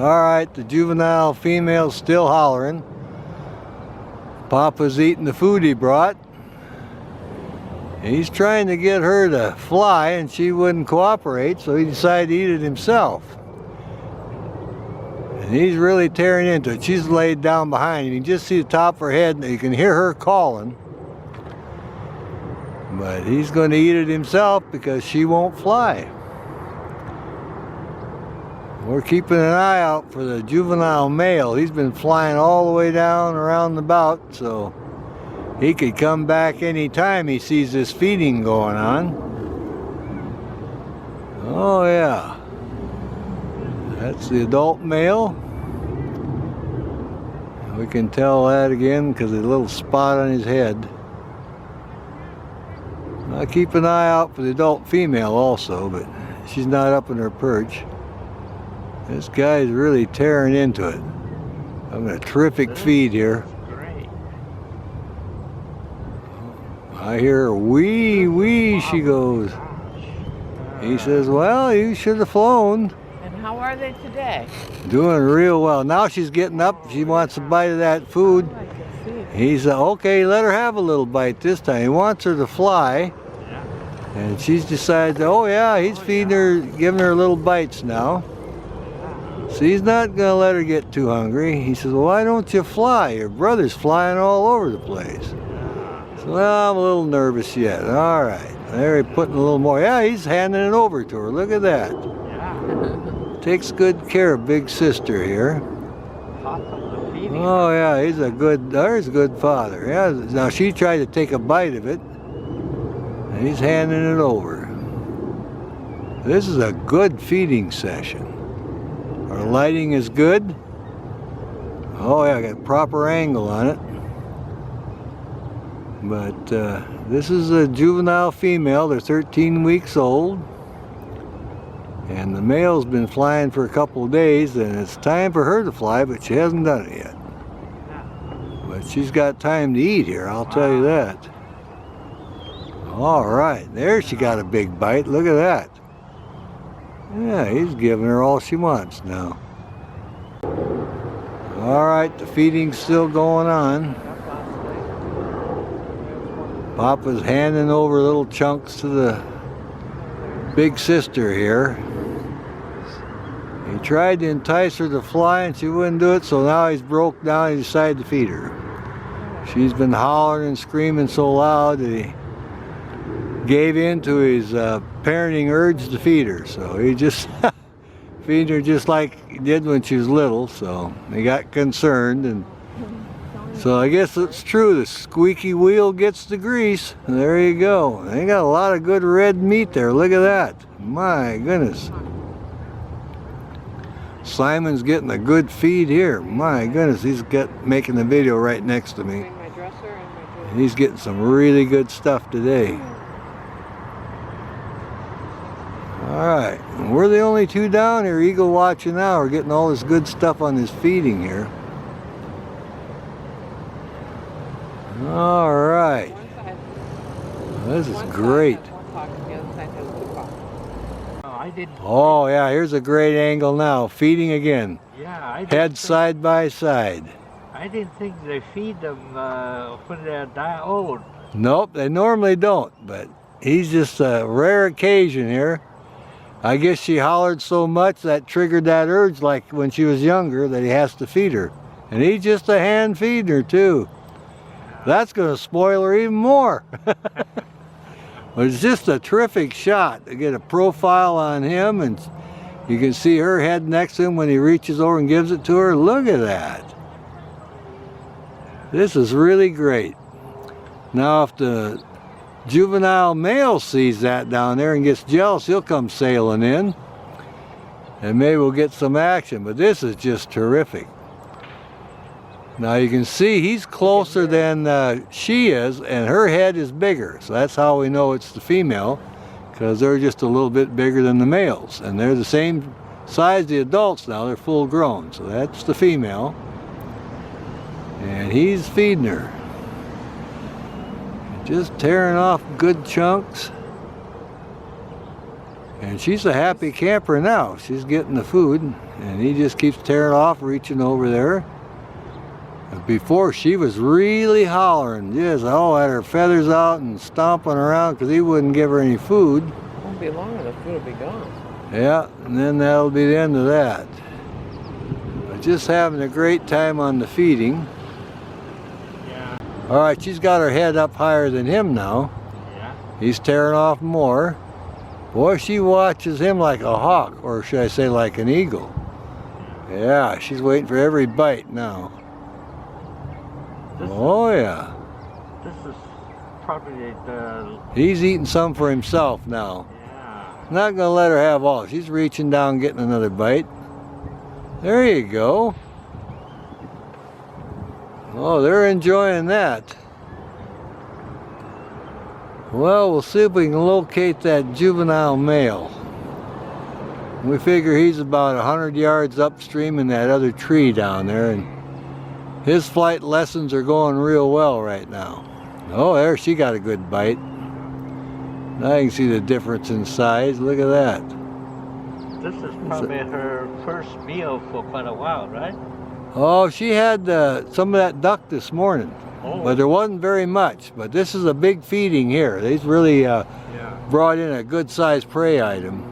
Alright, the juvenile female's still hollering. Papa's eating the food he brought. He's trying to get her to fly and she wouldn't cooperate, so he decided to eat it himself. And he's really tearing into it. She's laid down behind him. You can just see the top of her head and you can hear her calling. But he's going to eat it himself because she won't fly. We're keeping an eye out for the juvenile male. He's been flying all the way down around the bout, so he could come back anytime he sees this feeding going on. Oh yeah. That's the adult male. We can tell that again because of the little spot on his head. I keep an eye out for the adult female also, but she's not up in her perch. This guy's really tearing into it. Having a terrific feed here. I hear her wee wee, she goes. He says, well, you should have flown. And how are they today? Doing real well. Now she's getting up. She wants a bite of that food. He said, okay, let her have a little bite this time. He wants her to fly. And she's decided, oh yeah, he's feeding her, giving her little bites now. So he's not going to let her get too hungry. He says, well, why don't you fly? Your brother's flying all over the place. So, well, I'm a little nervous yet. All right. There he's putting a little more. Yeah, he's handing it over to her. Look at that. Takes good care of big sister here. Oh, yeah, there's a good father. Yeah. Now, she tried to take a bite of it. And he's handing it over. This is a good feeding session. Our lighting is good. Oh yeah, I got proper angle on it. But this is a juvenile female. They're 13 weeks old. And the male's been flying for a couple of days, and it's time for her to fly, but she hasn't done it yet. But she's got time to eat here, I'll tell you that. All right, there she got a big bite. Look at that. Yeah, he's giving her all she wants now. All right, the feeding's still going on. Papa's handing over little chunks to the big sister here. He tried to entice her to fly and she wouldn't do it, so now he's broke down and he decided to feed her. She's been hollering and screaming so loud that he gave in to his parenting urge to feed her, so he just feeding her just like he did when she was little. So he got concerned, and so I guess it's true, the squeaky wheel gets the grease. And there you go. They got a lot of good red meat there. Look at that. My goodness. Simon's getting a good feed here. My goodness, he's making the video right next to me. He's getting some really good stuff today. Alright, we're the only two down here eagle watching now. We're getting all this good stuff on this feeding here. Alright. This is great. Oh yeah, here's a great angle now. Feeding again. Yeah, head side by side. I didn't think they feed them when they're old. Nope, they normally don't, but he's just a rare occasion here. I guess she hollered so much that triggered that urge like when she was younger that he has to feed her. And he's just a hand feeding her too. That's going to spoil her even more. But it's just a terrific shot to get a profile on him, and you can see her head next to him when he reaches over and gives it to her. Look at that. This is really great. Now if the juvenile male sees that down there and gets jealous, he'll come sailing in and maybe we'll get some action, but this is just terrific. Now you can see he's closer than she is, and her head is bigger, so that's how we know it's the female, because they're just a little bit bigger than the males, and they're the same size the adults now. They're full grown, so that's the female, and he's feeding her. Just tearing off good chunks. And she's a happy camper now. She's getting the food. And he just keeps tearing off, reaching over there. Before, she was really hollering, just had her feathers out and stomping around because he wouldn't give her any food. Won't be long, the food will be gone. Yeah, and then that'll be the end of that. But just having a great time on the feeding. Yeah. All right, she's got her head up higher than him now. Yeah. He's tearing off more. Boy, she watches him like a hawk, or should I say like an eagle. Yeah, she's waiting for every bite now. Oh yeah. This is probably the. He's eating some for himself now. Yeah. Not gonna let her have all. She's reaching down, getting another bite. There you go. Oh, they're enjoying that. Well, we'll see if we can locate that juvenile male. We figure he's about 100 yards upstream in that other tree down there, and his flight lessons are going real well right now. Oh, there, she got a good bite. Now you can see the difference in size. Look at that. This is probably her first meal for quite a while, right? Oh, she had some of that duck this morning, Oh. but there wasn't very much. But this is a big feeding here. They've really Yeah. brought in a good-sized prey item.